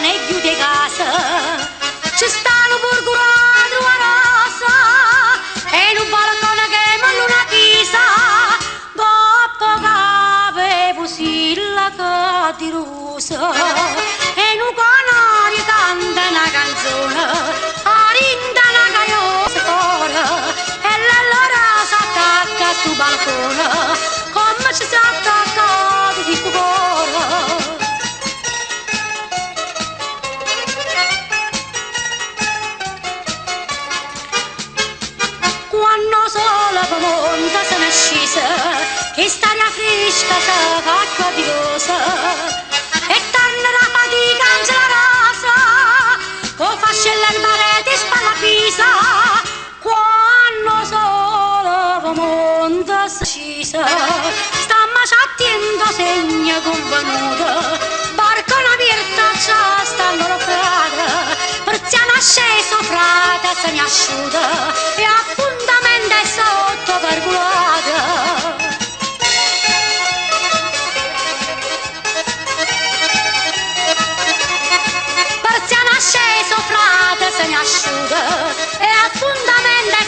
nei chiudi di casa ci stanno burgurato a rosa e un balcone che manda una chisa dopo che avevo silla che di rosa e un canale canta una canzone arinda una caiosa fuori e l'allora s'attacca sul balcone come ci si attacca di cuore. Quando solo per monta se ne è scesa che staria fresca si fa di rosa e torna la fatica in la rosa con fascella in parete spalla pisa quando solo per monta se ne è scesa stamma c'attendo segna convenuta barca una virta già stanno la frata perziana sceso frata se ne asciuta e a fondamento è sotto perculata. Perziana sceso frata se ne asciuta e a fondamento è